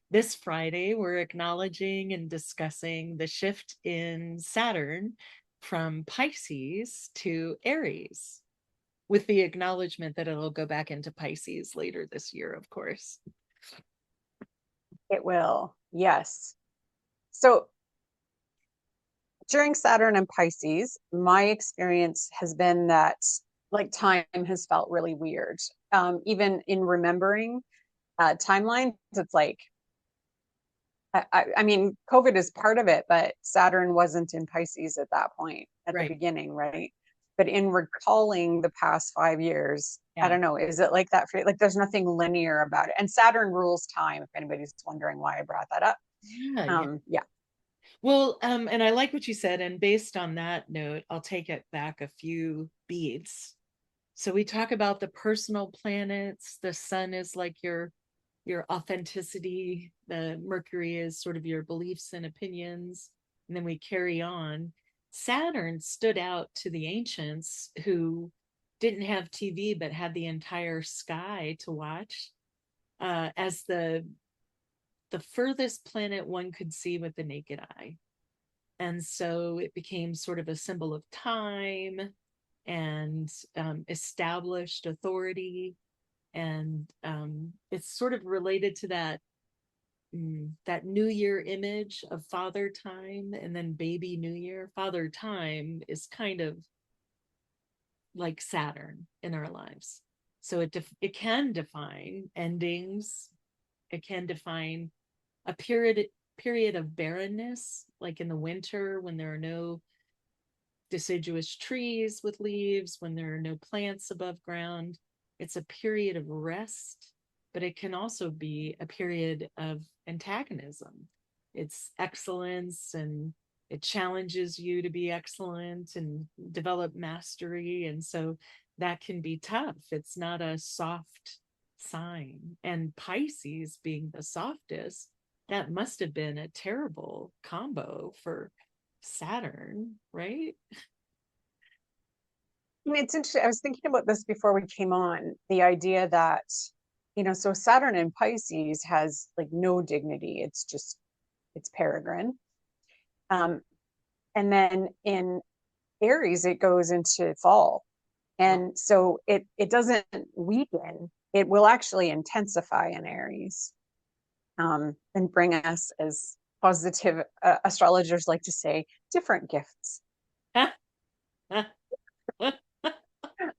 This Friday, we're acknowledging and discussing the shift in Saturn from Pisces to Aries, with the acknowledgement that it'll go back into Pisces later this year, of course. It will, yes. So during Saturn and Pisces, my experience has been that like time has felt really weird. Even in remembering timelines, it's like, I mean, COVID is part of it, but Saturn wasn't in Pisces at that point, at the Right. beginning, right? But in recalling the past 5 years, I Yeah. don't know, is it like that for you? Like there's nothing linear about it. And Saturn rules time, if anybody's wondering why I brought that up. Yeah. Yeah. Well, and I like what you said. And based on that note, I'll take it back a few beats. So we talk about the personal planets. The sun is like your authenticity. The Mercury is sort of your beliefs and opinions. And then we carry on. Saturn stood out to the ancients who didn't have TV but had the entire sky to watch as the furthest planet one could see with the naked eye. And so it became sort of a symbol of time and established authority. And it's sort of related to that New Year image of Father Time and then Baby New Year. Father Time is kind of like Saturn in our lives. So it can define endings. It can define a period of barrenness, like in the winter when there are no deciduous trees with leaves, when there are no plants above ground. It's a period of rest, but it can also be a period of antagonism. It's excellence and it challenges you to be excellent and develop mastery. And so that can be tough. It's not a soft sign. And Pisces being the softest, that must have been a terrible combo for Saturn, right? I mean, it's interesting. I was thinking about this before we came on, the idea that, so Saturn in Pisces has like no dignity. It's peregrine. Um, and then in Aries, it goes into fall. And so it doesn't weaken, it will actually intensify in Aries, and bring us, as positive astrologers like to say, different gifts.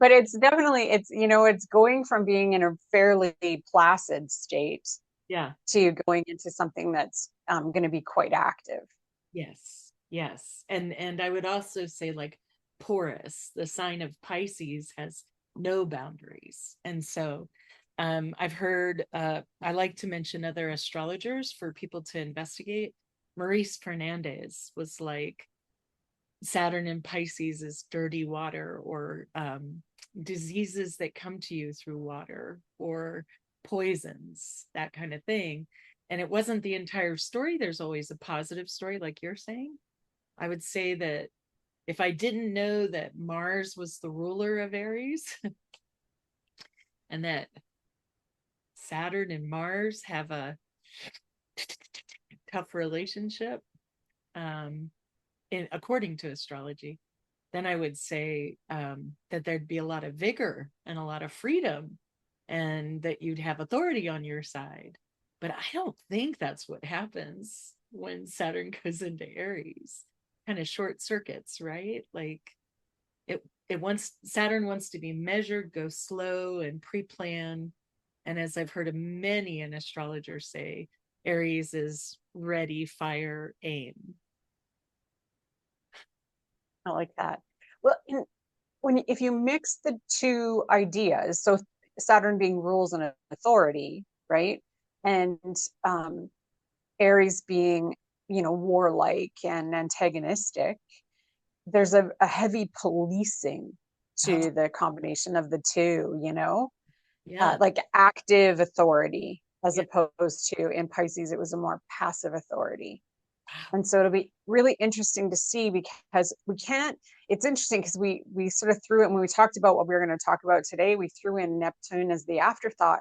But it's definitely, it's going from being in a fairly placid state Yeah. to going into something that's going to be quite active. Yes. Yes. And I would also say like porous, the sign of Pisces has no boundaries. And so I've heard I like to mention other astrologers for people to investigate. Maurice Fernandez was like Saturn in Pisces is dirty water, or diseases that come to you through water, or poisons, that kind of thing. And it wasn't the entire story. There's always a positive story, like you're saying. I would say that if I didn't know that Mars was the ruler of Aries and that Saturn and Mars have a tough relationship, according to astrology, then I would say that there'd be a lot of vigor and a lot of freedom and that you'd have authority on your side. But I don't think that's what happens when Saturn goes into Aries. Kind of short circuits, right? Like it wants Saturn wants to be measured, go slow and pre-plan. And as I've heard of many an astrologer say, Aries is ready, fire, aim. I like that. Well, if you mix the two ideas, so Saturn being rules and authority, right? And Aries being, warlike and antagonistic, there's a heavy policing Oh, to the combination of the two, yeah. like active authority, as Yeah. opposed to in Pisces, it was a more passive authority. Wow. And so it'll be really interesting to see, because we can't, it's interesting because we sort of threw it when we talked about what we were going to talk about today, we threw in Neptune as the afterthought.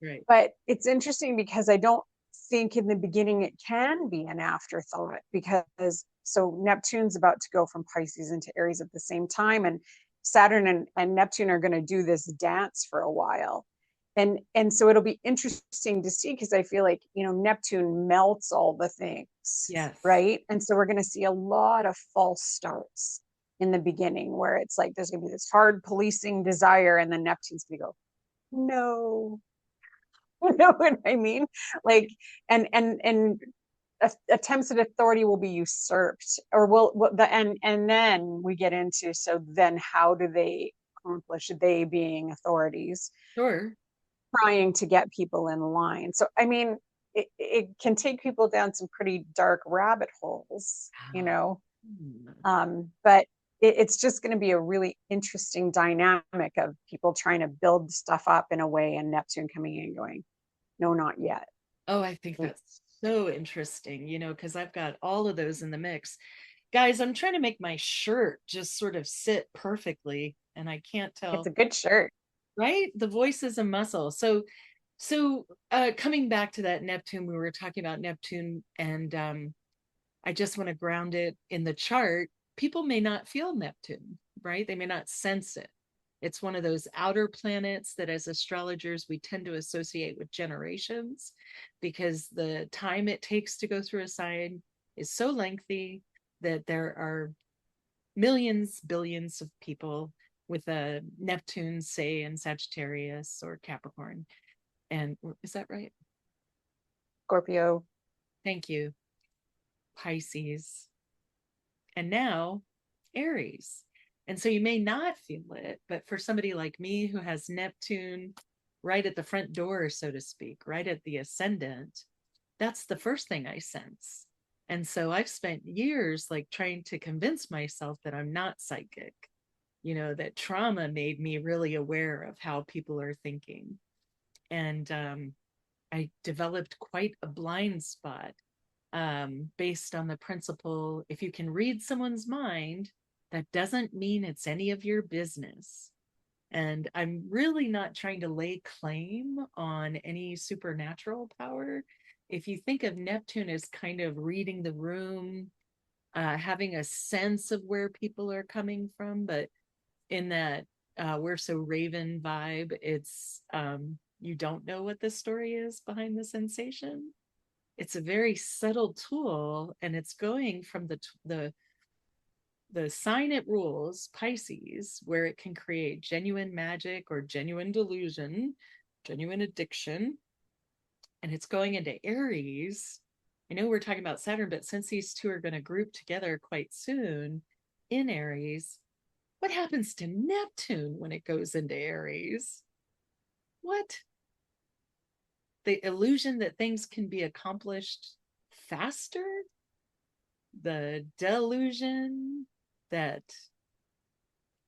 Right. But it's interesting because I don't think in the beginning it can be an afterthought, because so Neptune's about to go from Pisces into Aries at the same time, and Saturn and Neptune are going to do this dance for a while. And so it'll be interesting to see, because I feel like, Neptune melts all the things, Yes. right? And so we're going to see a lot of false starts in the beginning, where it's like there's going to be this hard policing desire, and then Neptune's going to go, no. You know what I mean? Like, and attempts at authority will be usurped, or will the and then we get into, so then how do they accomplish, they being authorities, Sure. trying to get people in line. So I mean, it can take people down some pretty dark rabbit holes, Wow. Hmm. but it's just going to be a really interesting dynamic of people trying to build stuff up in a way, and Neptune coming in going, no, not yet. Oh, I think that's so interesting, because I've got all of those in the mix. Guys, I'm trying to make my shirt just sort of sit perfectly, and I can't It's a tell, good shirt. right? The voice is a muscle. So coming back to that Neptune, we were talking about Neptune, and I just want to ground it in the chart. People may not feel Neptune, right? They may not sense it. It's one of those outer planets that, as astrologers, we tend to associate with generations, because the time it takes to go through a sign is so lengthy that there are millions, billions of people with a Neptune, say, in Sagittarius or Capricorn. And is that right? Scorpio. Thank you. Pisces, and now Aries. And so you may not feel it, but for somebody like me who has Neptune right at the front door, so to speak, right at the ascendant, that's the first thing I sense. And so I've spent years like trying to convince myself that I'm not psychic, that trauma made me really aware of how people are thinking. And I developed quite a blind spot, based on the principle, if you can read someone's mind, that doesn't mean it's any of your business. And I'm really not trying to lay claim on any supernatural power. If you think of Neptune as kind of reading the room, having a sense of where people are coming from, but in that we're so Raven vibe, it's you don't know what the story is behind the sensation. It's a very subtle tool, and it's going from the sign it rules, Pisces, where it can create genuine magic or genuine delusion, genuine addiction, and it's going into Aries. I know we're talking about Saturn, but since these two are going to group together quite soon in Aries, what happens to Neptune when it goes into Aries? What? The illusion that things can be accomplished faster? The delusion that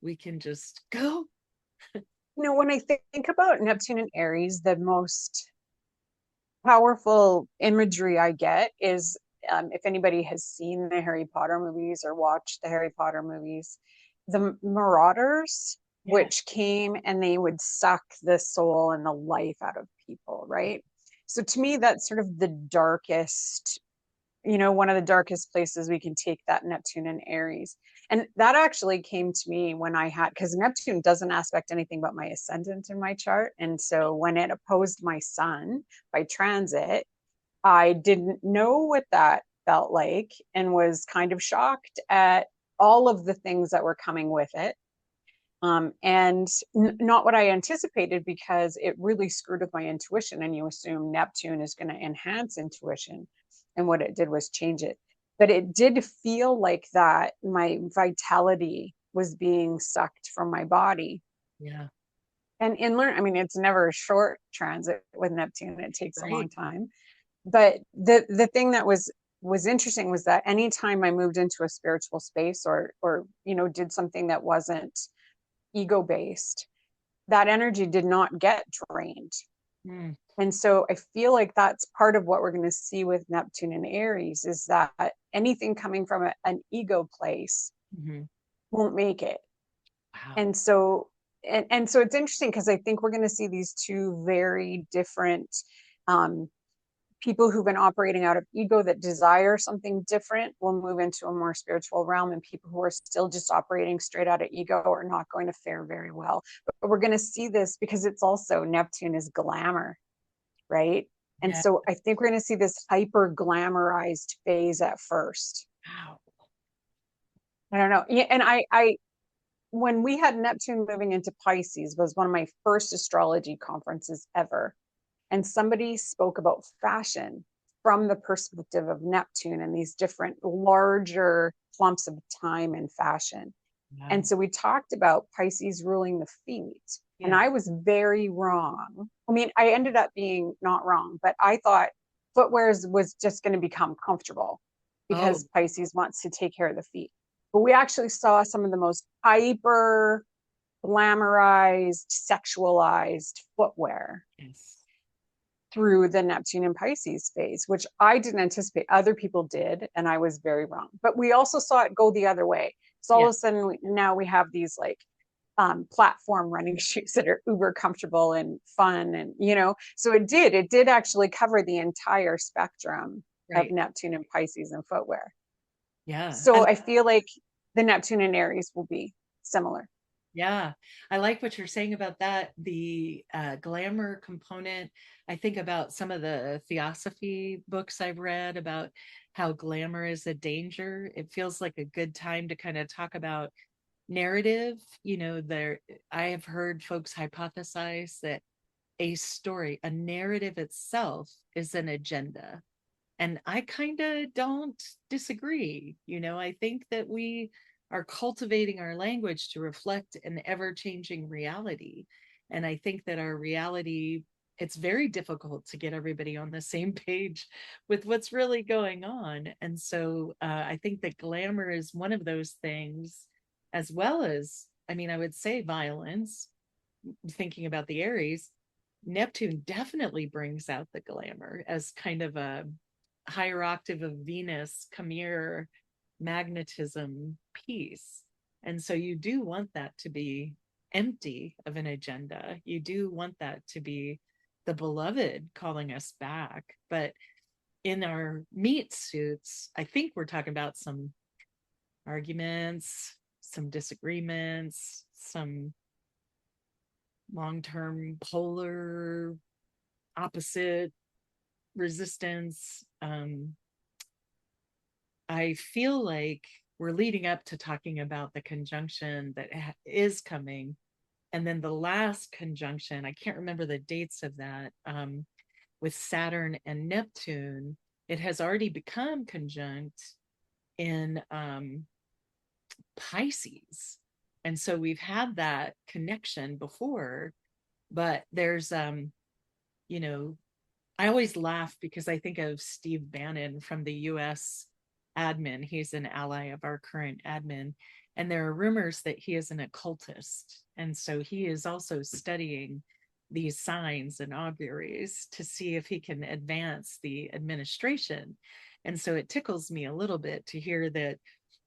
we can just go. When I think about Neptune and Aries, the most powerful imagery I get is, if anybody has seen the Harry Potter movies or watched the Harry Potter movies, the Marauders, Yeah. which came and they would suck the soul and the life out of people, right? So to me, that's sort of the darkest, one of the darkest places we can take that Neptune and Aries. And that actually came to me when I had, because Neptune doesn't aspect anything but my ascendant in my chart. And so when it opposed my sun by transit, I didn't know what that felt like, and was kind of shocked at all of the things that were coming with it. And not what I anticipated, because it really screwed with my intuition. And you assume Neptune is going to enhance intuition. And what it did was change it. But it did feel like that my vitality was being sucked from my body. Yeah. And I mean, it's never a short transit with Neptune, it takes a long Right. time. But the thing that was interesting was that anytime I moved into a spiritual space, or did something that wasn't ego based, that energy did not get drained. Mm. And so I feel like that's part of what we're going to see with Neptune and Aries, is that anything coming from an ego place Mm-hmm. won't make it. Wow. And so so it's interesting, because I think we're going to see these two very different um people who've been operating out of ego that desire something different will move into a more spiritual realm, and people who are still just operating straight out of ego are not going to fare very well. But we're going to see this because it's also Neptune is glamour, right? And Yeah. so I think we're going to see this hyper glamorized phase at first. Wow. I don't know. Yeah, and I when we had Neptune moving into Pisces was one of my first astrology conferences ever. And somebody spoke about fashion from the perspective of Neptune and these different larger clumps of time and fashion. And Wow. so we talked about Pisces ruling the feet. And Yeah. I was very wrong. I mean, I ended up being not wrong, but I thought footwear was just going to become comfortable Oh, because Pisces wants to take care of the feet. But we actually saw some of the most hyper glamorized, sexualized footwear yes. through the Neptune and Pisces phase, which I didn't anticipate. Other people did, and I was very wrong. But we also saw it go the other way. So all Yeah. of a sudden, now we have these like platform running shoes that are uber comfortable and fun, and so it did actually cover the entire spectrum of Right. Neptune and Pisces and footwear. Yeah. So I feel like the Neptune and Aries will be similar. Yeah, I like what you're saying about that. The glamour component. I think about some of the theosophy books I've read about how glamour is a danger. It feels like a good time to kind of talk about narrative. I have heard folks hypothesize that a story, a narrative itself is an agenda. And I kind of don't disagree. I think that we are cultivating our language to reflect an ever changing reality. And I think that our reality, it's very difficult to get everybody on the same page with what's really going on. And so I think that glamour is one of those things, as well as, I mean, I would say violence, thinking about the Aries. Neptune definitely brings out the glamour as kind of a higher octave of Venus, come here, magnetism piece. And so you do want that to be empty of an agenda. You do want that to be the beloved calling us back. But in our meat suits, I think we're talking about some arguments, some disagreements, some long term polar opposite resistance. I feel like we're leading up to talking about the conjunction that is coming. And then the last conjunction, I can't remember the dates of that, with Saturn and Neptune, it has already become conjunct in Pisces. And so we've had that connection before, but there's, you know, I always laugh because I think of Steve Bannon from the US admin. He's an ally of our current admin. And there are rumors that he is an occultist. And so he is also studying these signs and auguries to see if he can advance the administration. And so it tickles me a little bit to hear that,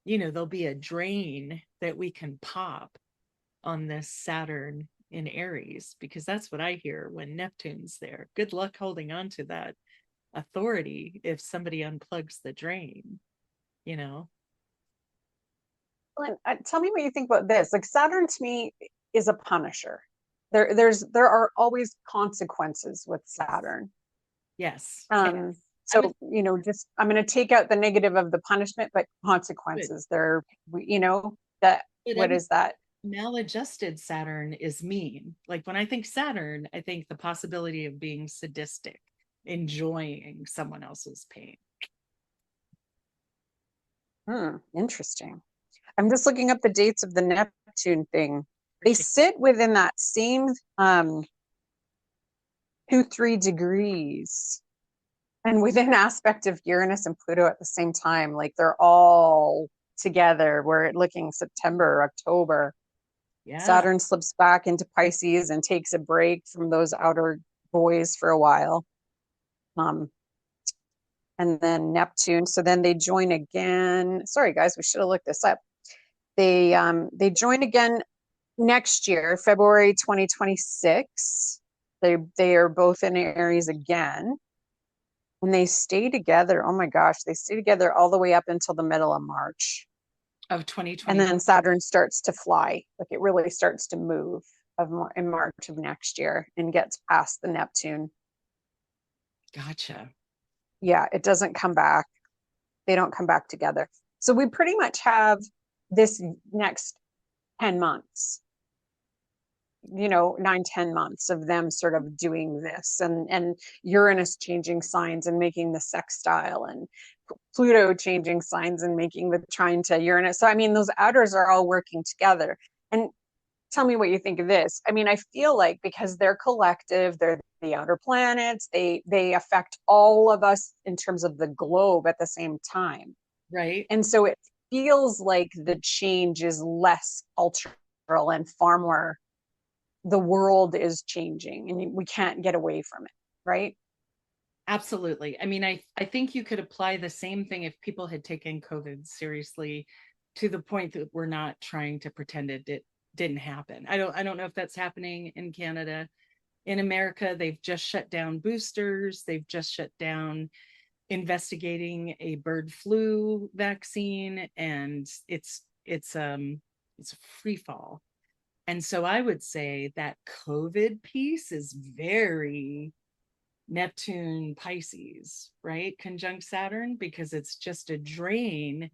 there'll be a drain that we can pop on this Saturn in Aries, because that's what I hear when Neptune's there. Good luck holding on to that authority if somebody unplugs the drain, you know? Tell me what you think about this. Like Saturn to me is a punisher. There are always consequences with Yes. Saturn. Yes. And Um, I would so just I'm going to take out the negative of the punishment, but put, consequences. That but what is that? maladjusted Saturn is mean. Like when I think Saturn, I think the possibility of being sadistic, enjoying someone else's pain. Interesting. I'm just looking up the dates of the Neptune thing. They sit within that same 2-3 degrees and within aspect of Uranus and Pluto at the same time. Like they're all together. We're looking September, October. Yeah. Saturn slips back into Pisces and takes a break from those outer boys for a while. Um, and then Neptune. So then they join again. Sorry, guys, we should have looked this up. They join again next year, February 2026. They are both in Aries again. And they stay together. Oh my gosh, they stay together all the way up until the middle of March. Of And 2020. then Saturn starts to fly. Like it really starts to move in March of next year and gets past the Neptune. Gotcha. Yeah, it doesn't come back. They don't come back together. So we pretty much have this next 10 months, 9, 10 months of them sort of doing this, and Uranus changing signs and making the sextile, and Pluto changing signs and making the trine to Uranus. So I mean, those outers are all working together. And tell me what you think of this. I mean, I feel like because they're collective, they're the outer planets, they affect all of us in terms of the globe at the same time. Right. And so it feels like the change is less cultural and far more the world is changing and we can't get away from it, right? Absolutely. I mean, I think you could apply the same thing if people had taken COVID seriously to the point that we're not trying to pretend didn't happen. I don't know if that's happening in Canada. In America, they've just shut down boosters. They've just shut down investigating a bird flu vaccine, and it's a free fall. And so I would say that COVID piece is very Neptune Pisces, right? Conjunct Saturn, because it's just a drain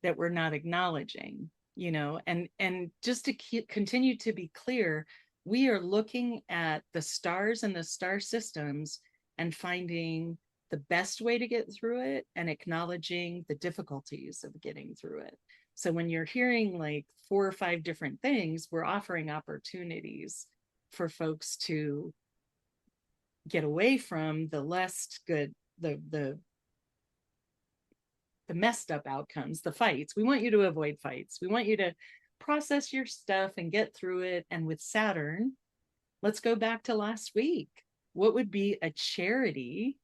that we're not acknowledging, and just to continue to be clear, we are looking at the stars and the star systems and finding the best way to get through it and acknowledging the difficulties of getting through it. So when you're hearing like 4 or 5 different things, we're offering opportunities for folks to get away from the less good, the messed up outcomes, the fights. We want you to avoid fights. We want you to process your stuff and get through it. And with Saturn, let's go back to last week. What would be a charity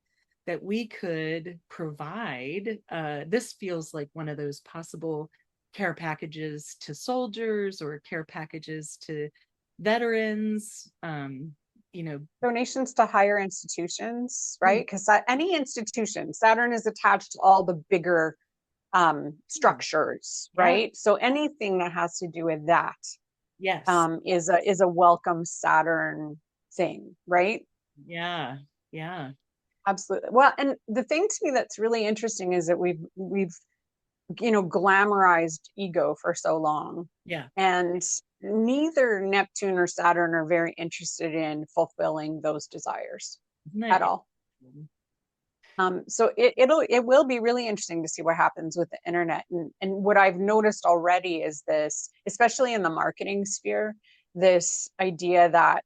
that we could provide? This feels like one of those possible care packages to soldiers or care packages to veterans. Donations to higher institutions, Mm, right? Because any institution, Saturn is attached to all the bigger structures, yeah, right? So anything that has to do with that yes, is a welcome Saturn thing, right? yeah, yeah, Absolutely. Well, and the thing to me that's really interesting is that we've glamorized ego for so long, yeah. and neither Neptune or Saturn are very interested in fulfilling those desires Isn't that at all. So it will be really interesting to see what happens with the internet. And what I've noticed already is this, especially in the marketing sphere, this idea that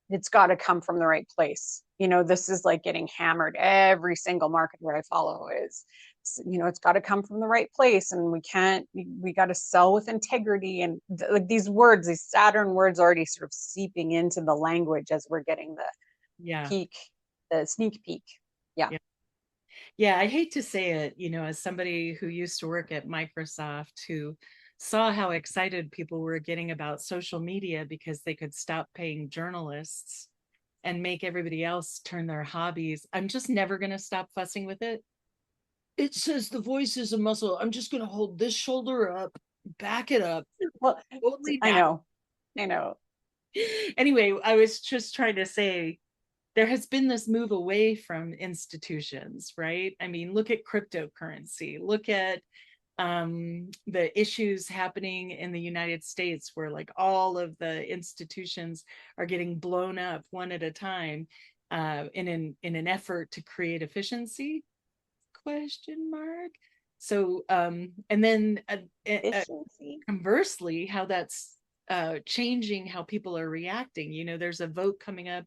it's got to come from the right place. This is like getting hammered. Every single marketer I follow is, it's got to come from the right place, and we got to sell with integrity, and like these Saturn words already sort of seeping into the language as we're getting Yeah. peak, the sneak peek. Yeah. Yeah. Yeah, I hate to say it, as somebody who used to work at Microsoft, who saw how excited people were getting about social media because they could stop paying journalists and make everybody else turn their hobbies. I'm just never going to stop fussing with it. It says the voice is a muscle. I'm just going to hold this shoulder up, back it up, Well, totally I down. know, I know. Anyway, I was just trying to say there has been this move away from institutions, right? I mean, look at cryptocurrency, look at the issues happening in the United States where like all of the institutions are getting blown up one at a time in an effort to create efficiency, question mark. So and then Efficiency. conversely how that's changing how people are reacting. There's a vote coming up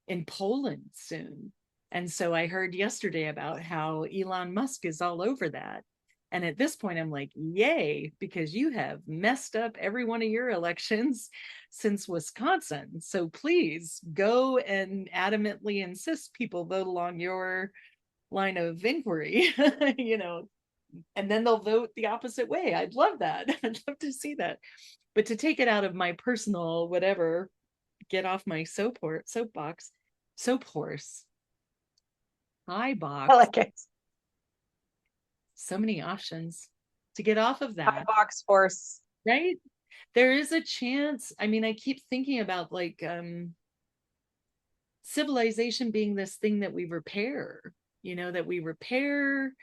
in Poland soon. And so I heard yesterday about how Elon Musk is all over that. And at this point, I'm like, yay, because you have messed up every one of your elections since Wisconsin. So please go and adamantly insist people vote along your line of inquiry, and then they'll vote the opposite way. I'd love that. I'd love to see that. But to take it out of my personal whatever, get off my soapbox, soap horse. Hi I box. like it. So many options to get off of High that, box force. right? There is a chance. I mean, I keep thinking about like civilization being this thing that we repair, that we repair,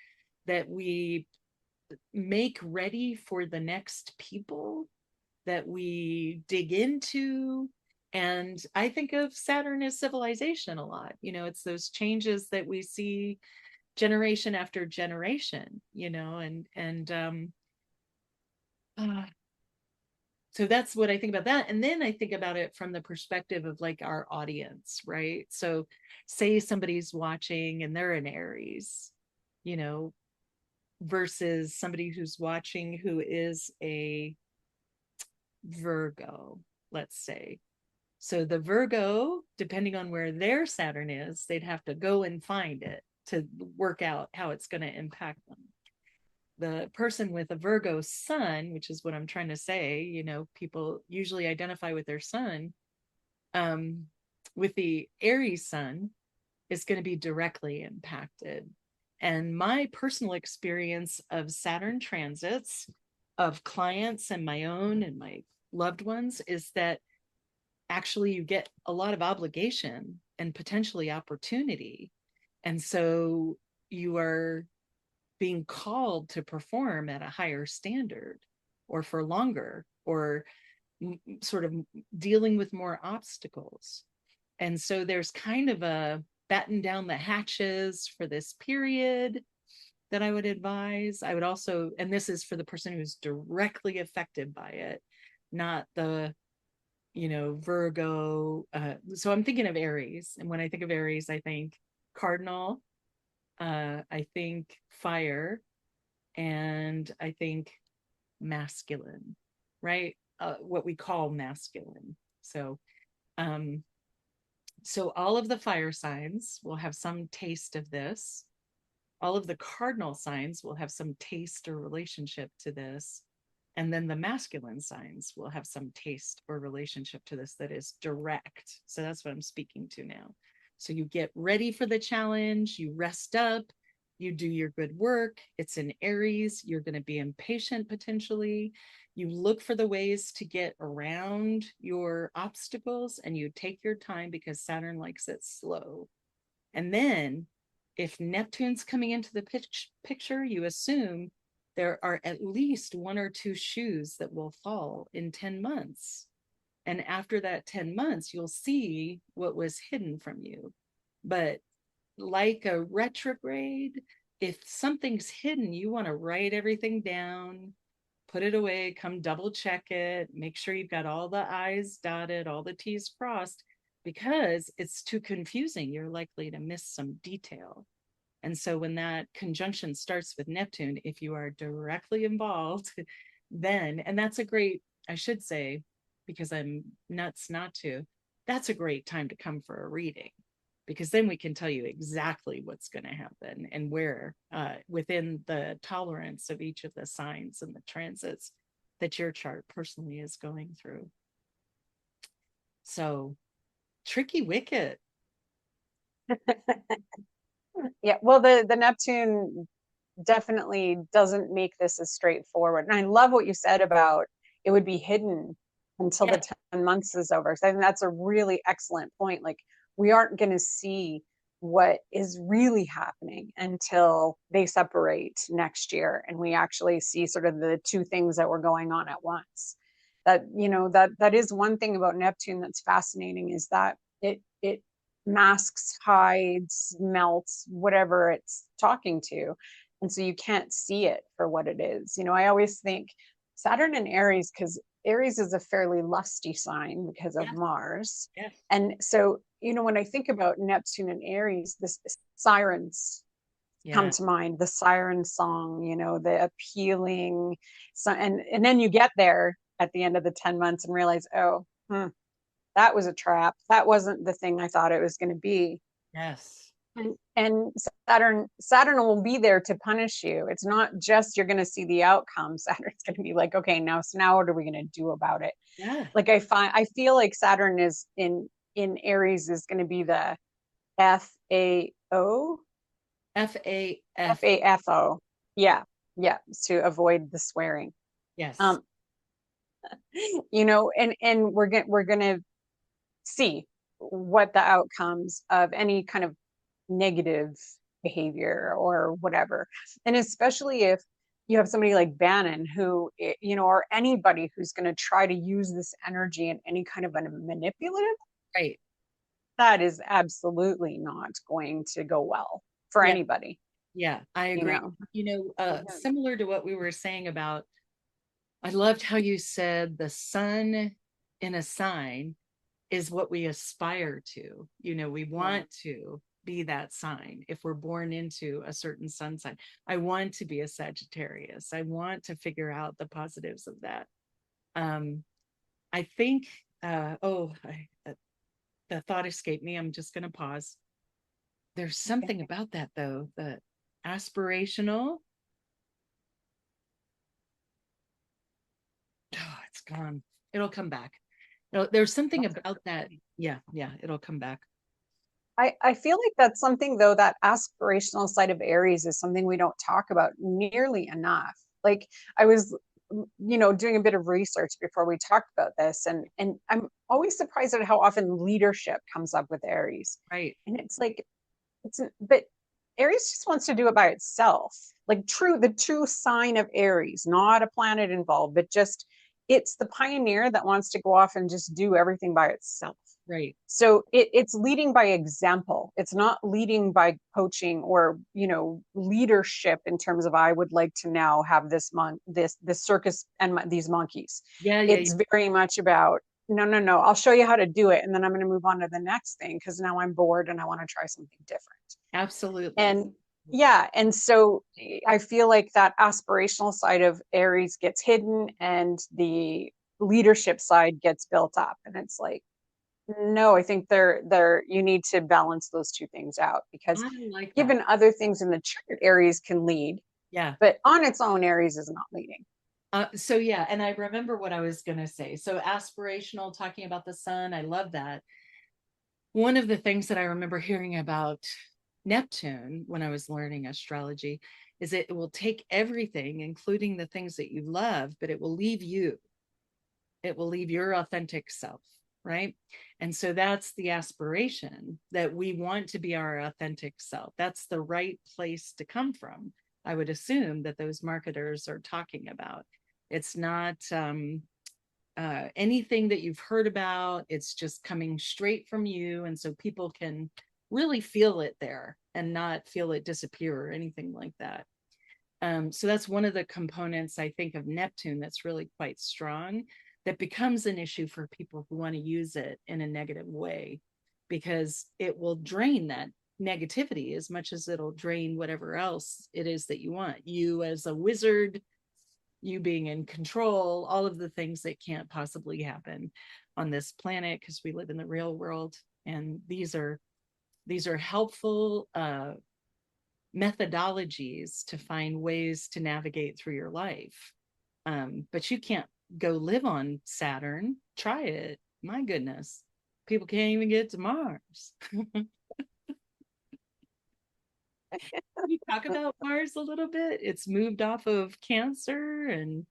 that we make ready for the next people, that we dig into. And I think of Saturn as civilization a lot. It's those changes that we see generation after generation, uh, so that's what I think about that. And then I think about it from the perspective of like our audience, right? So say somebody's watching and they're an Aries, you know, versus somebody who's watching who is a Virgo, let's say. So the Virgo, depending on where their Saturn is, they'd have to go and find it to work out how it's going to impact them. The person with a Virgo sun, which is what I'm trying to say, people usually identify with their sun, um, with the Aries sun, is going to be directly impacted. And my personal experience of Saturn transits, of clients and my own and my loved ones, is that actually you get a lot of obligation and potentially opportunity. And so you are being called to perform at a higher standard or for longer or sort of dealing with more obstacles. And so there's kind of a batten down the hatches for this period that I would advise. I would also, and this is for the person who's directly affected by it, not the Virgo. So I'm thinking of Aries. And when I think of Aries, I think cardinal, I think fire, and I think masculine, right? What we call masculine. So, um, so all of the fire signs will have some taste of this. All of the cardinal signs will have some taste or relationship to this. And then the masculine signs will have some taste or relationship to this that is direct. So that's what I'm speaking to now. So you get ready for the challenge, you rest up, you do your good work. It's in Aries. You're going to be impatient potentially. You look for the ways to get around your obstacles and you take your time because Saturn likes it slow. And then if Neptune's coming into the picture, you assume there are at least one or two shoes that will fall in 10 months. And after that 10 months, you'll see what was hidden from you. But like a retrograde, if something's hidden, you want to write everything down, put it away, come double check it, make sure you've got all the I's dotted, all the T's crossed, because it's too confusing. You're likely to miss some detail. And so when that conjunction starts with Neptune, if you are directly involved, then, and that's a great, I should say, because I'm nuts not to, that's a great time to come for a reading because then we can tell you exactly what's going to happen and where within the tolerance of each of the signs and the transits that your chart personally is going through. So tricky wicket. Yeah, well, the Neptune definitely doesn't make this as straightforward. And I love what you said about it would be hidden until the Yeah. 10 months is over. So I think that's a really excellent point. Like we aren't going to see what is really happening until they separate next year and we actually see sort of the two things that were going on at once. That, that is one thing about Neptune that's fascinating is that it masks, hides, melts, whatever it's talking to. And so you can't see it for what it is. I always think Saturn and Aries, because Aries is a fairly lusty sign because of Yes. Mars. Yes. And so, when I think about Neptune and Aries, this sirens come Yeah. to mind, the siren song, the appealing. So, and then you get there at the end of the 10 months and realize, oh, that was a trap. That wasn't the thing I thought it was going to be. Yes. And Saturn will be there to punish you. It's not just you're going to see the outcome. Saturn's going to be like, okay, now what are we going to do about it? Yeah. Like I feel like Saturn is in Aries is going to be the FAO. F-A-F. FAFO. Yeah. Yeah. To avoid the swearing. Yes. Um, and we're gonna see what the outcomes of any kind of negative behavior or whatever. And especially if you have somebody like Bannon who, or anybody who's going to try to use this energy in any kind of a manipulative, Right. that is absolutely not going to go well for Yeah. anybody, Yeah, I you agree. know. Similar to what we were saying about, I loved how you said the sun in a sign is what we aspire to. We Yeah. want to be that sign if we're born into a certain sun sign. I want to be a Sagittarius. I want to figure out the positives of that. Um, I think, the thought escaped me. I'm just going to pause. There's Okay. something about that, though, the aspirational. Oh, it's gone. It'll come back. There's something That's about that. okay. Yeah, yeah, it'll come back. I feel like that's something though, that aspirational side of Aries is something we don't talk about nearly enough. Like I was, doing a bit of research before we talked about this, and I'm always surprised at how often leadership comes up with Aries. Right. And it's like, but Aries just wants to do it by itself. Like the true sign of Aries, not a planet involved, but just it's the pioneer that wants to go off and just do everything by itself. Right. So it's leading by example. It's not leading by coaching or, leadership in terms of I would like to now have this circus and these monkeys. Yeah, yeah, yeah. It's very much about no, no, no. I'll show you how to do it, and then I'm going to move on to the next thing because now I'm bored and I want to try something different. Absolutely. And yeah, and so I feel like that aspirational side of Aries gets hidden and the leadership side gets built up, and it's like no, I think they're you need to balance those two things out because I like that. given other things in the chart, Aries can lead, Yeah. but on its own, Aries is not leading. So yeah, and I remember what I was gonna say. So aspirational, talking about the sun, I love that. One of the things that I remember hearing about Neptune when I was learning astrology is it will take everything, including the things that you love, but it will leave you. It will leave your authentic self, right? And so that's the aspiration, that we want to be our authentic self. That's the right place to come from. I would assume that those marketers are talking about. It's not anything that you've heard about. It's just coming straight from you. And so people can really feel it there and not feel it disappear or anything like that. So that's one of the components, I think, of Neptune that's really quite strong, that becomes an issue for people who want to use it in a negative way, because it will drain that negativity as much as it'll drain whatever else it is that you want. You as a wizard, you being in control, all of the things that can't possibly happen on this planet because we live in the real world. And these are helpful methodologies to find ways to navigate through your life. But you can't go live on Saturn. Try it. My goodness. People can't even get to Mars. We talk about Mars a little bit. It's moved off of Cancer and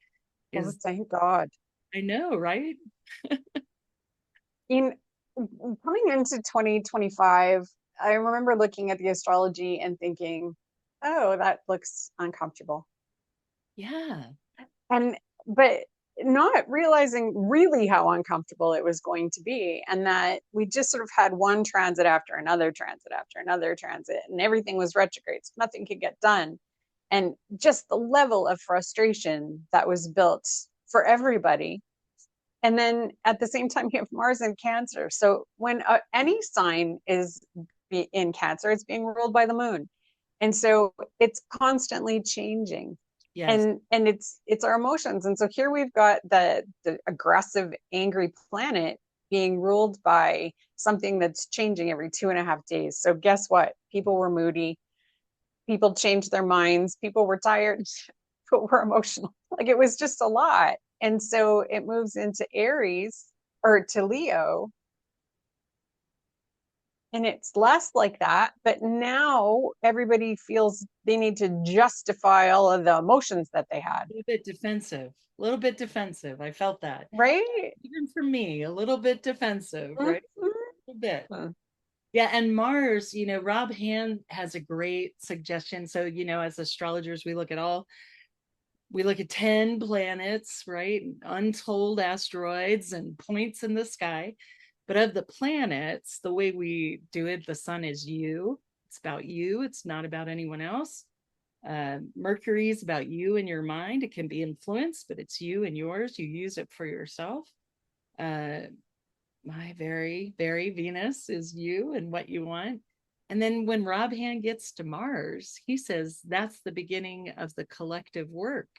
Oh, is, thank God. I know, right? In coming into 2025, I remember looking at the astrology and thinking, oh, that looks uncomfortable. Yeah. And but not realizing really how uncomfortable it was going to be, and that we just sort of had one transit after another transit after another transit, and everything was retrograde, so nothing could get done. And just the level of frustration that was built for everybody. And then at the same time, you have Mars in Cancer. So when any sign is in Cancer, it's being ruled by the moon, and so it's constantly changing, Yes. and it's our emotions. And so here we've got the aggressive, angry planet being ruled by something that's changing every 2.5 days. So guess what? People were moody. People changed their minds. People were tired. People were emotional. Like it was just a lot. And so it moves into Aries or to Leo. And it's less like that, but now everybody feels they need to justify all of the emotions that they had. A little bit defensive, a little bit defensive. I felt that. Right? Even for me, a little bit defensive, right? A little bit. Mm-hmm. Yeah, and Mars, Rob Hand has a great suggestion. So, as astrologers, we look at 10 planets, right? Untold asteroids and points in the sky. But of the planets, the way we do it, the sun is you. It's about you. It's not about anyone else. Mercury is about you and your mind. It can be influenced, but it's you and yours. You use it for yourself. Uh, my very Venus is you and what you want. And then when Rob Hand gets to Mars, he says that's the beginning of the collective work,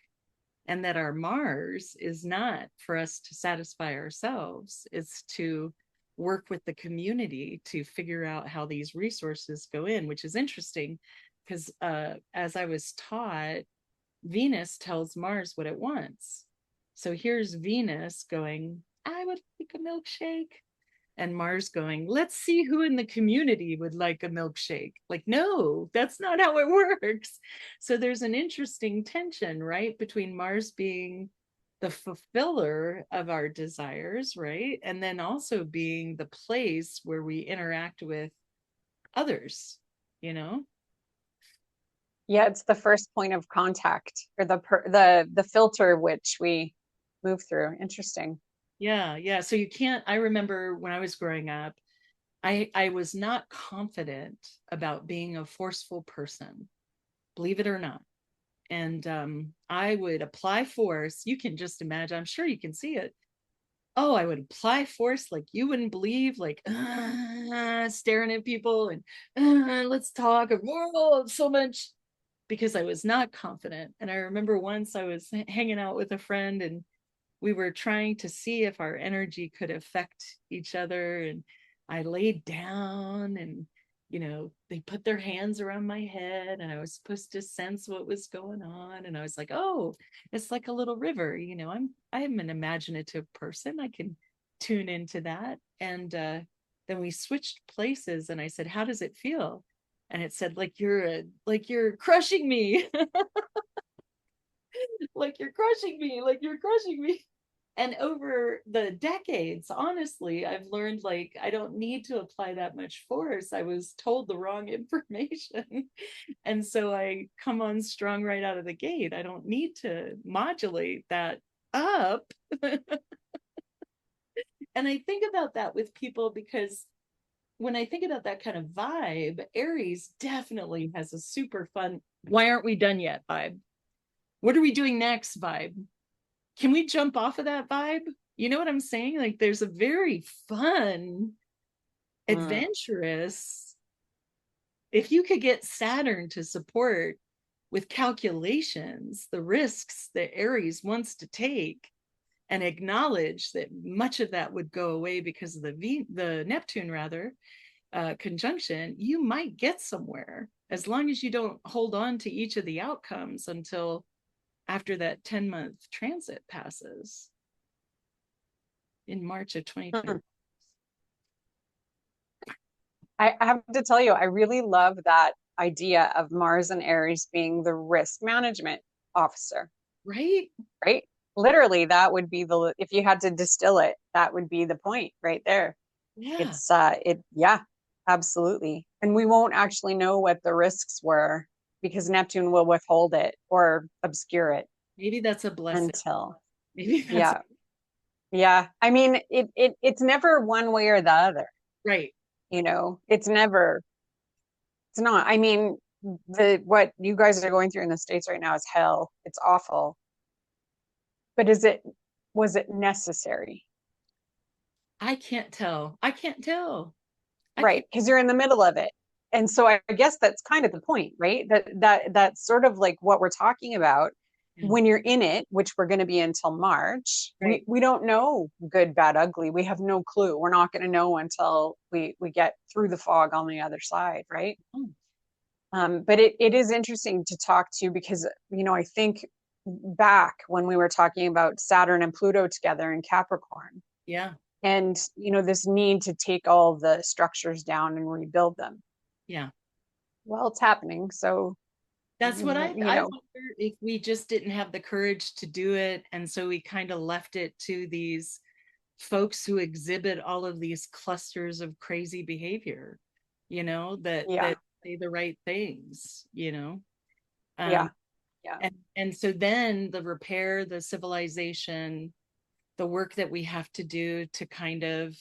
and that our Mars is not for us to satisfy ourselves, it's to work with the community to figure out how these resources go in, which is interesting because as I was taught, Venus tells Mars what it wants. So here's Venus going, I would like a milkshake. And Mars going, let's see who in the community would like a milkshake. Like, no, that's not how it works. So there's an interesting tension, right? Between Mars being the fulfiller of our desires, right? And then also being the place where we interact with others, you know? Yeah, it's the first point of contact or the filter which we move through. Interesting. Yeah, yeah. So you can't, I remember when I was growing up, I was not confident about being a forceful person, believe it or not. And I would apply force. You can just imagine, I'm sure you can see it. Oh, I would apply force like you wouldn't believe, like staring at people and let's talk. Oh, so much because I was not confident. And I remember once I was hanging out with a friend and we were trying to see if our energy could affect each other. And I laid down and, they put their hands around my head and I was supposed to sense what was going on. And I was like, oh, it's like a little river. I'm an imaginative person. I can tune into that. And then we switched places and I said, how does it feel? And it said, like you're crushing me. Like you're crushing me, like you're crushing me. And over the decades, honestly, I've learned like I don't need to apply that much force. I was told the wrong information. And so I come on strong right out of the gate. I don't need to modulate that up. And I think about that with people because when I think about that kind of vibe, Aries definitely has a super fun, why aren't we done yet vibe? What are we doing next vibe? Can we jump off of that vibe? You know what I'm saying? Like there's a very fun, Mm. adventurous, if you could get Saturn to support with calculations the risks that Aries wants to take and acknowledge that much of that would go away because of the Neptune rather conjunction, you might get somewhere as long as you don't hold on to each of the outcomes until after that 10-month transit passes in March of 2020. Mm. I have to tell you, I really love that idea of Mars and Aries being the risk management officer, Right? right? Literally, that would be if you had to distill it, that would be the point right there. Yeah. Yeah, absolutely. And we won't actually know what the risks were because Neptune will withhold it or obscure it Maybe that's a blessing. until, Maybe that's yeah, yeah. I mean, it's never one way or the other, right. it's never, it's not. I mean, what you guys are going through in the States right now is hell. It's awful. But was it necessary? I can't tell. I can't tell. I Right, can't. because you're in the middle of it. And so I guess that's kind of the point, right? That's sort of like what we're talking about. Yeah. When you're in it, which we're going to be until March, Right. we don't know good, bad, ugly. We have no clue. We're not going to know until we get through the fog on the other side, right? Oh, But it is interesting to talk to because, I think back when we were talking about Saturn and Pluto together in Capricorn, yeah. and this need to take all the structures down and rebuild them. Yeah. Well, it's happening. So, That's what you I know, wonder if we just didn't have the courage to do it. And so we kind of left it to these folks who exhibit all of these clusters of crazy behavior, that yeah, say the right things, yeah, um, yeah, and so then the repair, the civilization, the work that we have to do to kind of,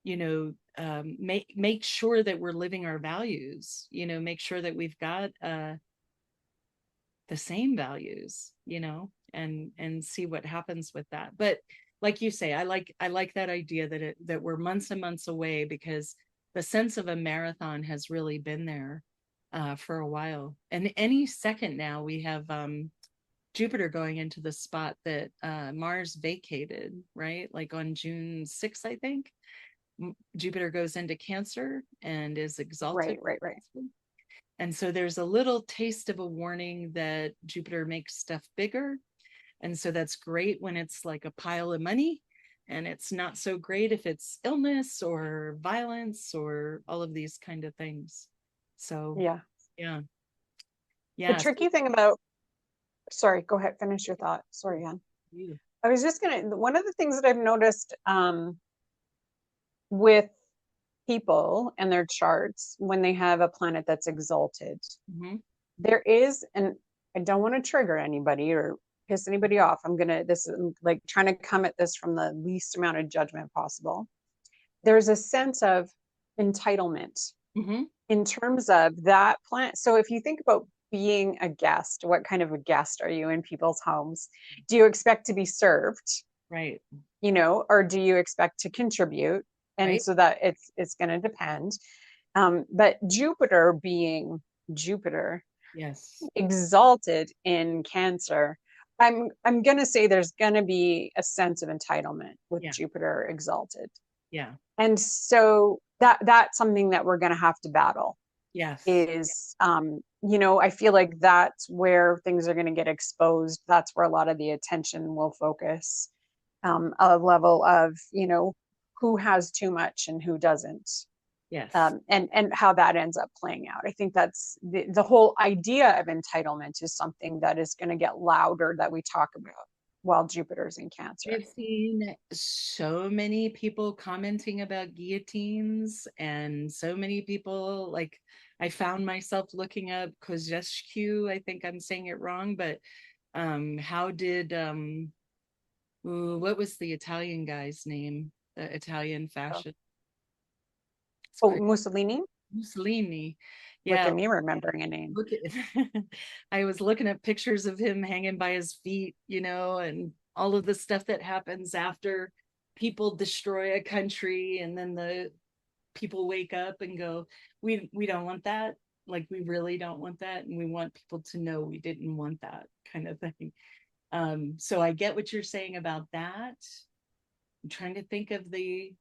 make sure that we're living our values, make sure that we've got the same values, and see what happens with that. But like you say, I like that idea that we're months and months away, because the sense of a marathon has really been there for a while. And any second now we have Jupiter going into the spot that Mars vacated, right? Like on June 6th, I think. Jupiter goes into Cancer and is exalted. right, right, right. And so there's a little taste of a warning that Jupiter makes stuff bigger. And so that's great when it's like a pile of money. And it's not so great if it's illness or violence or all of these kind of things. So, Yeah. yeah. The Yeah. So, tricky thing about, sorry, go ahead, finish your thought. Sorry, Ann. you. I was just one of the things that I've noticed with people and their charts when they have a planet that's exalted, Mm-hmm. there is, and I don't want to trigger anybody or piss anybody off. This is like trying to come at this from the least amount of judgment possible. There's a sense of entitlement Mm-hmm. in terms of that planet. So if you think about being a guest, what kind of a guest are you in people's homes? Do you expect to be served, Right. or do you expect to contribute? And Right. so that it's going to depend. But Jupiter being Jupiter, Yes. exalted in Cancer, I'm going to say there's going to be a sense of entitlement with Yeah. Jupiter exalted. Yeah. And so that's something that we're going to have to battle Yes. is I feel like that's where things are going to get exposed. That's where a lot of the attention will focus, a level of who has too much and who doesn't, Yes. and how that ends up playing out. I think that's the whole idea of entitlement is something that is going to get louder that we talk about while Jupiter's in Cancer. I've seen so many people commenting about guillotines, and so many people, like, I found myself looking up Kozešku. I think I'm saying it wrong, but how did what was the Italian guy's name? The Italian So, fascist. It's oh, crazy. Mussolini. Mussolini. Look Yeah, at me remembering a name. look at I was looking at pictures of him hanging by his feet, and all of the stuff that happens after people destroy a country, and then the people wake up and go, we don't want that. Like, we really don't want that, and we want people to know we didn't want that, kind of thing. So I get what you're saying about that. I'm trying to think of the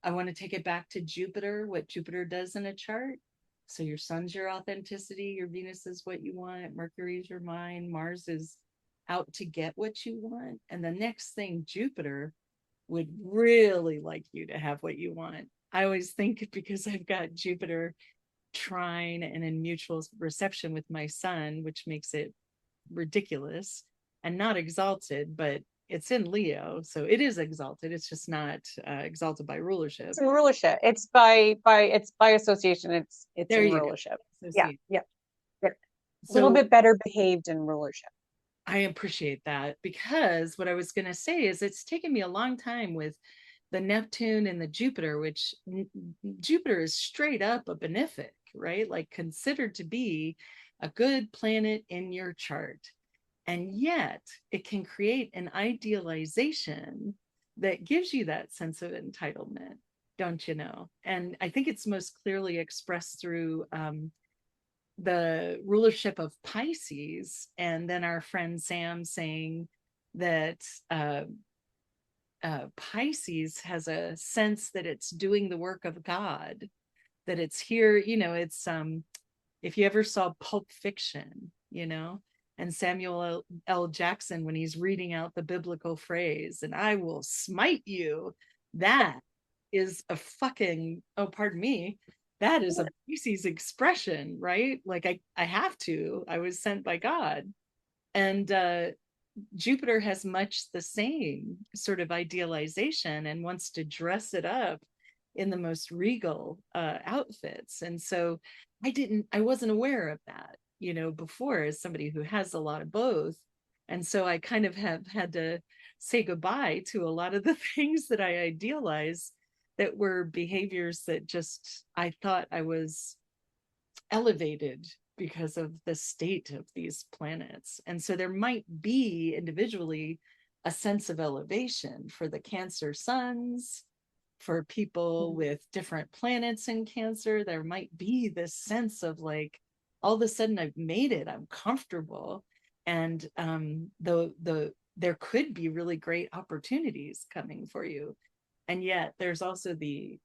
I want to take it back to Jupiter, what Jupiter does in a chart. So your sun's your authenticity, your Venus is what you want, Mercury's your mind, Mars is out to get what you want. And the next thing, Jupiter would really like you to have what you want. I always think, because I've got Jupiter trine and in mutual reception with my sun, which makes it ridiculous and not exalted, but it's in Leo, so it is exalted. It's just not exalted by rulership. It's in rulership. It's by association. It's There in you go. rulership. Yeah, Associate. yeah, yeah. A little So bit better behaved in rulership. I appreciate that, because what I was going to say is it's taken me a long time with the Neptune and the Jupiter, which Jupiter is straight up a benefic, right? Like, considered to be a good planet in your chart. And yet it can create an idealization that gives you that sense of entitlement, don't you know? And I think it's most clearly expressed through the rulership of Pisces, and then our friend Sam saying that Pisces has a sense that it's doing the work of God, that it's here, it's if you ever saw Pulp Fiction, And Samuel L. Jackson, when he's reading out the biblical phrase, and I will smite you, that is a fucking, oh, pardon me, that is a Pisces expression, right? Like I have to, I was sent by God. And Jupiter has much the same sort of idealization and wants to dress it up in the most regal outfits. And so I wasn't aware of that, before, as somebody who has a lot of both. And so I kind of have had to say goodbye to a lot of the things that I idealize that were behaviors that just I thought I was elevated because of the state of these planets. And so there might be individually a sense of elevation for the Cancer suns, for people with different planets in Cancer. There might be this sense of like, all of a sudden I've made it, I'm comfortable. And there could be really great opportunities coming for you. And yet there's also the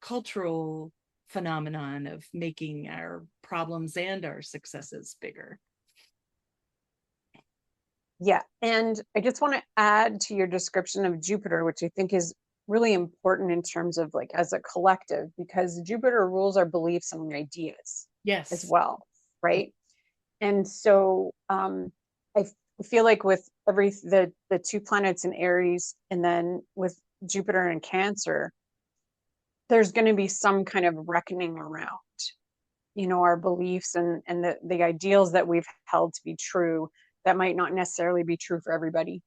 cultural phenomenon of making our problems and our successes bigger. Yeah. And I just want to add to your description of Jupiter, which I think is really important in terms of like as a collective, because Jupiter rules our beliefs and ideas as Yes. well. Right. And so I feel like with the two planets in Aries and then with Jupiter in Cancer, there's going to be some kind of reckoning around, our beliefs and the ideals that we've held to be true that might not necessarily be true for everybody.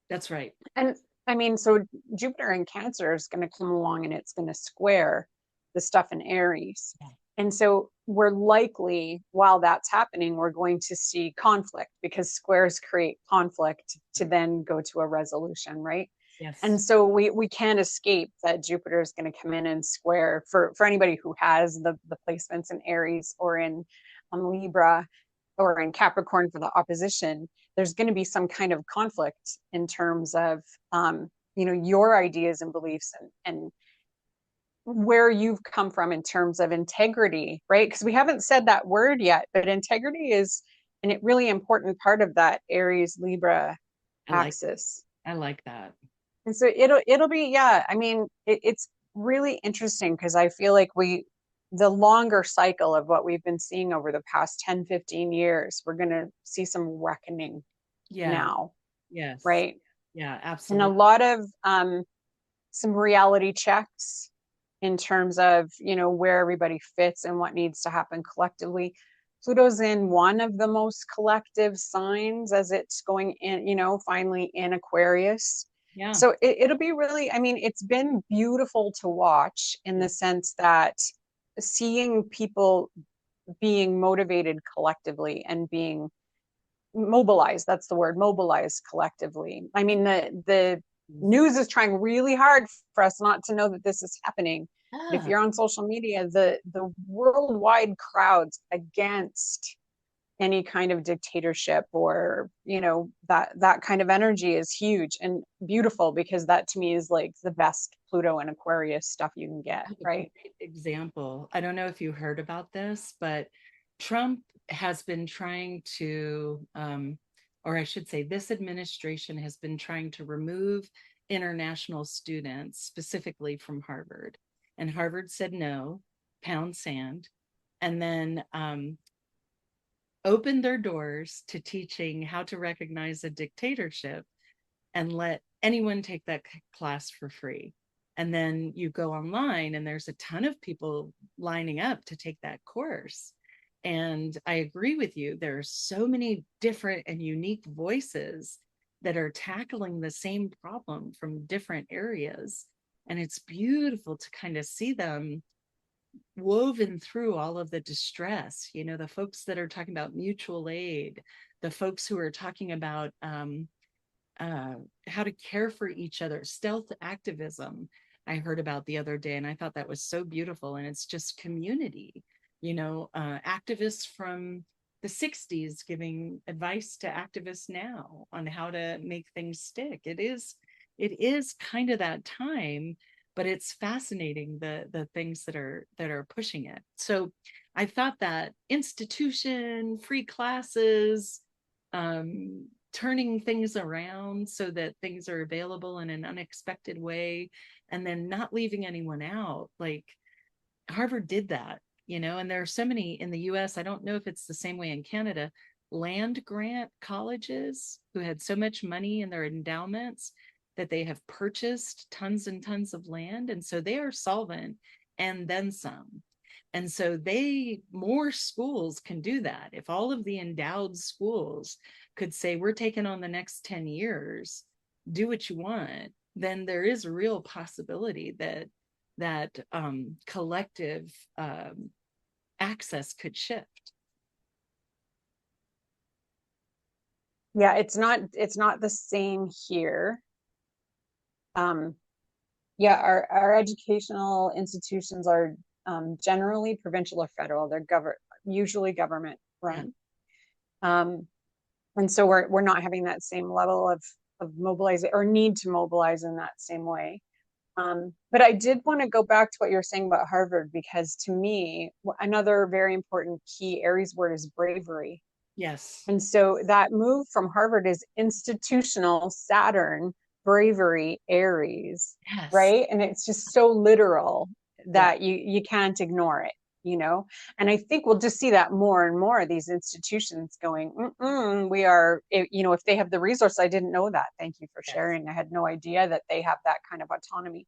That's right. And I mean, so Jupiter in Cancer is going to come along and it's going to square the stuff in Aries. And so we're likely, while that's happening, we're going to see conflict because squares create conflict to then go to a resolution, right? Yes. And so we can't escape that Jupiter is going to come in and square for anybody who has the placements in Aries or in Libra or in Capricorn for the opposition. There's going to be some kind of conflict in terms of your ideas and beliefs and where you've come from in terms of integrity, right? Because we haven't said that word yet, but integrity is a really important part of that Aries Libra axis. I like that. And so it'll be, yeah, I mean, it's really interesting because I feel like the longer cycle of what we've been seeing over the past 10, 15 years, we're going to see some reckoning now. Yes. Right. Yeah, And absolutely. a lot of some reality checks in terms of, where everybody fits and what needs to happen collectively. Pluto's in one of the most collective signs as it's going in, finally in Aquarius. Yeah. So it'll be really, I mean, it's been beautiful to watch in the sense that seeing people being motivated collectively and being mobilized, that's the word, mobilized collectively. I mean, the news is trying really hard for us not to know that this is happening. But if you're on social media, the worldwide crowds against any kind of dictatorship or that kind of energy is huge and beautiful, because that to me is like the best Pluto and Aquarius stuff you can get, right? Example, I don't know if you heard about this, but Trump has been trying to or I should say this administration has been trying to remove international students specifically from Harvard, and Harvard said no, pound sand, and then opened their doors to teaching how to recognize a dictatorship and let anyone take that class for free. And then you go online and there's a ton of people lining up to take that course. And I agree with you. There are so many different and unique voices that are tackling the same problem from different areas. And it's beautiful to kind of see them woven through all of the distress, the folks that are talking about mutual aid, the folks who are talking about how to care for each other, stealth activism. I heard about the other day, and I thought that was so beautiful. And it's just community, activists from the 60s giving advice to activists now on how to make things stick. It is kind of that time, but it's fascinating the things that are pushing it. So I thought that institution, free classes, turning things around so that things are available in an unexpected way, and then not leaving anyone out. Like Harvard did that, and there are so many in the US. I don't know if it's the same way in Canada. Land grant colleges who had so much money in their endowments that they have purchased tons and tons of land. And so they are solvent and then some. And so more schools can do that. If all of the endowed schools could say, we're taking on the next 10 years, do what you want, then there is a real possibility that collective access could shift. Yeah, it's not the same here. Yeah, our educational institutions are generally provincial or federal. They're usually government run. Yeah. And so we're not having that same level of mobilizing or need to mobilize in that same way. But I did want to go back to what you were saying about Harvard, because to me, another very important key Aries word is bravery. Yes. And so that move from Harvard is institutional Saturn, bravery, Aries, Yes. right? And it's just so literal that you can't ignore it, And I think we'll just see that more and more, these institutions going, we are, if they have the resource. I didn't know that. Thank you for sharing. I had no idea that they have that kind of autonomy.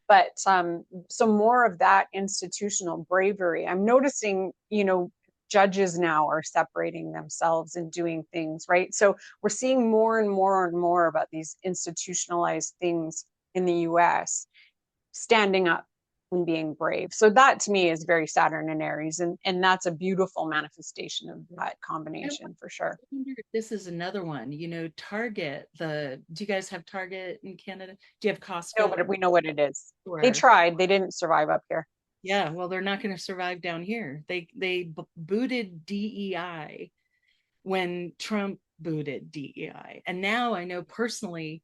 But so more of that institutional bravery. I'm noticing, judges now are separating themselves and doing things, right? So we're seeing more and more and more about these institutionalized things in the US, standing up and being brave. So that to me is very Saturn and Aries, and that's a beautiful manifestation of that combination for sure. This is another one, Target. Do you guys have Target in Canada? Do you have Costco? No, but we know what it is. Sure. They tried, they didn't survive up here. Yeah, well, they're not going to survive down here. They booted DEI when Trump booted DEI. And now I know personally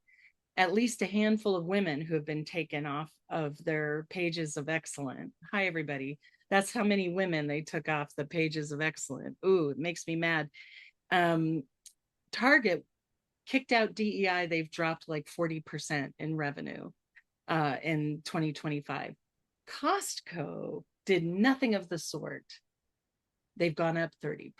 at least a handful of women who have been taken off of their pages of Excellent. Hi, everybody. That's how many women they took off the pages of Excellent. Ooh, it makes me mad. Target kicked out DEI. They've dropped like 40% in revenue in 2025. Costco did nothing of the sort. They've gone up 30%.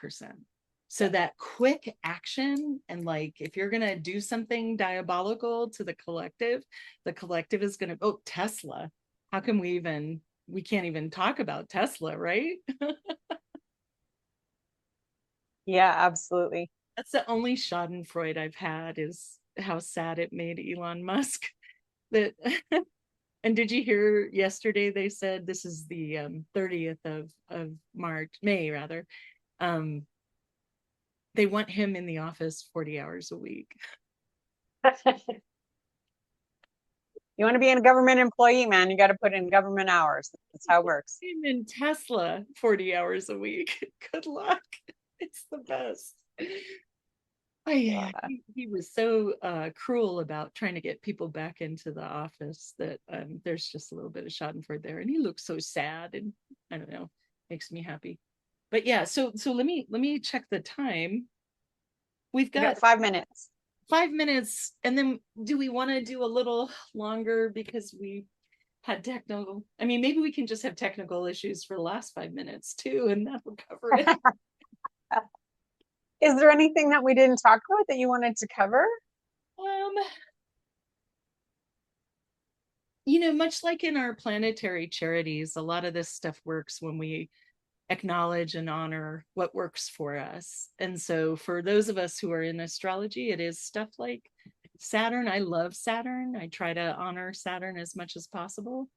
So that quick action, and like if you're going to do something diabolical to the collective is going to, oh, Tesla. How can we can't even talk about Tesla, right? Yeah, absolutely. That's the only schadenfreude I've had, is how sad it made Elon Musk. That and did you hear yesterday they said, this is the 30th of May rather, they want him in the office 40 hours a week. You want to be a government employee, man, you got to put in government hours. That's how it works. I'm in Tesla 40 hours a week. Good luck. It's the best. He was so cruel about trying to get people back into the office that there's just a little bit of schadenfreude there. And he looks so sad, and I don't know, makes me happy. But yeah, so let me check the time. We've got 5 minutes. 5 minutes, and then do we want to do a little longer because we had technical? I mean, maybe we can just have technical issues for the last 5 minutes too, and that'll cover it. Is there anything that we didn't talk about that you wanted to cover? Much like in our planetary charities, a lot of this stuff works when we acknowledge and honor what works for us. And so for those of us who are in astrology, it is stuff like Saturn. I love Saturn. I try to honor Saturn as much as possible.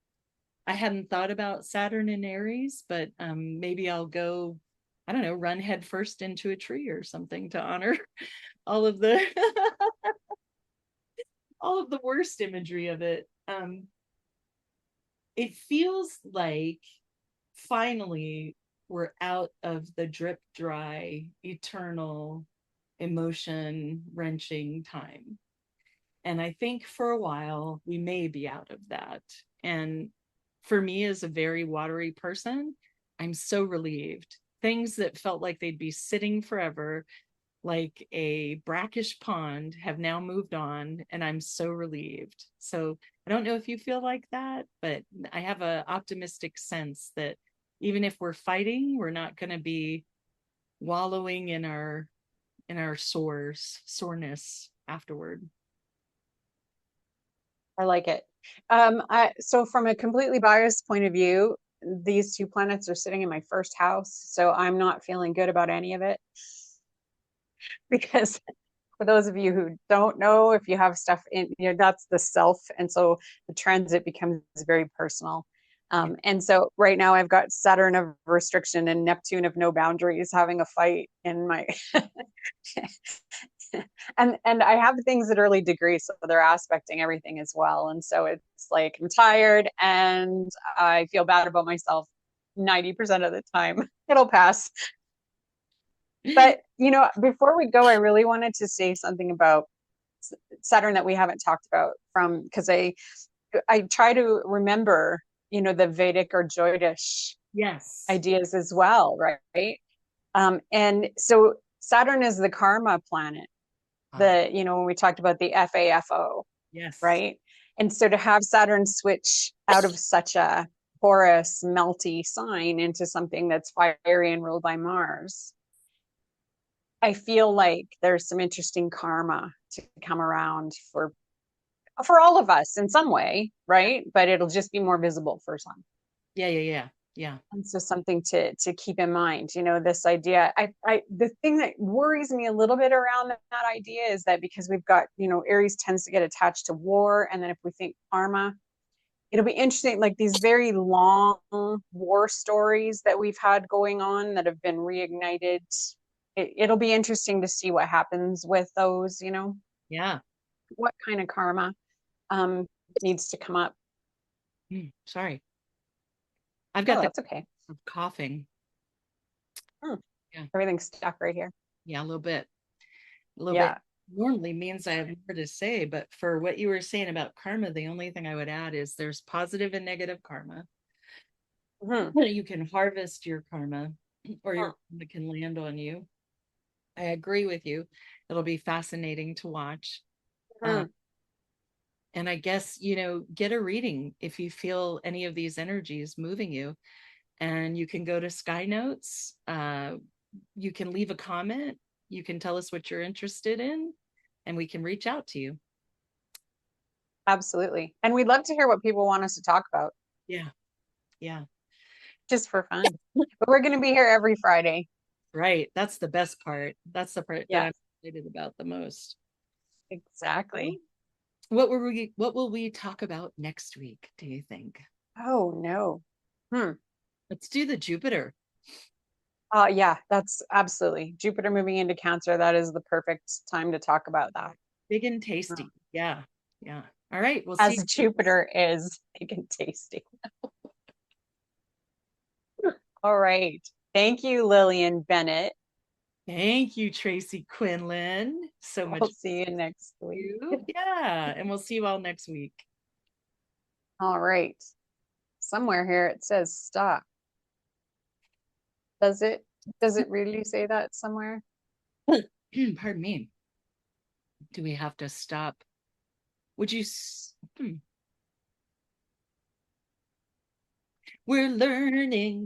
I hadn't thought about Saturn in Aries, but maybe I'll go, I don't know, run headfirst into a tree or something to honor all of the all of the worst imagery of it. It feels like finally we're out of the drip dry, eternal, emotion wrenching time. And I think for a while we may be out of that. And for me, as a very watery person, I'm so relieved. Things that felt like they'd be sitting forever, like a brackish pond, have now moved on, and I'm so relieved. So I don't know if you feel like that, but I have an optimistic sense that even if we're fighting, we're not going to be wallowing in our soreness afterward. I like it. So from a completely biased point of view, these two planets are sitting in my first house, so I'm not feeling good about any of it because for those of you who don't know, if you have stuff in, that's the self, and so the transit becomes very personal. Yeah. And so right now I've got Saturn of restriction and Neptune of no boundaries having a fight in my and I have things at early degrees, so they're aspecting everything as well. And so it's like I'm tired and I feel bad about myself 90% of the time. It'll pass. But before we go, I really wanted to say something about Saturn that we haven't talked about from because I try to remember, the Vedic or Jyotish Yes. ideas as well, right? And so Saturn is the karma planet. Ah, When we talked about the FAFO, yes. right? And so to have Saturn switch out of such a porous, melty sign into something that's fiery and ruled by Mars, I feel like there's some interesting karma to come around for all of us in some way, right? But it'll just be more visible for some. Yeah, yeah, yeah. Yeah. And so something to keep in mind, this idea. The thing that worries me a little bit around that idea is that because we've got, Aries tends to get attached to war, and then if we think karma, it'll be interesting, like these very long war stories that we've had going on that have been reignited. It'll be interesting to see what happens with those, Yeah. what kind of karma needs to come up. Sorry. I've Oh, got the that's okay. coughing. Hmm. Yeah. Everything's stuck right here. Yeah, a little bit. A little bit Yeah. normally means I have more to say, but for what you were saying about karma, the only thing I would add is there's positive and negative karma. Hmm. You can harvest your karma or your karma can land on you. I agree with you. It'll be fascinating to watch. Uh, Hmm. and I guess, get a reading if you feel any of these energies moving you. And you can go to Sky Notes. You can leave a comment. You can tell us what you're interested in, and we can reach out to you. Absolutely. And we'd love to hear what people want us to talk about Yeah. Yeah. just for fun. But we're going to be here every Friday. Right. That's the best part. That's the part that Yeah, I'm excited about the most. exactly. What will we talk about next week, do you think? Oh, no. Hmm. Let's do the Jupiter. Yeah, that's absolutely Jupiter moving into Cancer. That is the perfect time to talk about that. Big and tasty. Yeah. Yeah. All right. We'll see. As Jupiter is big and tasty. All right. Thank you, Lillian Bennett. Thank you, Tracy Quinlan. So much We'll for see you next week. you. Yeah. And we'll see you all next week. All right. Somewhere here it says stop. Does it? Does it really say that somewhere? Pardon me. Do we have to stop? Would you? We're learning.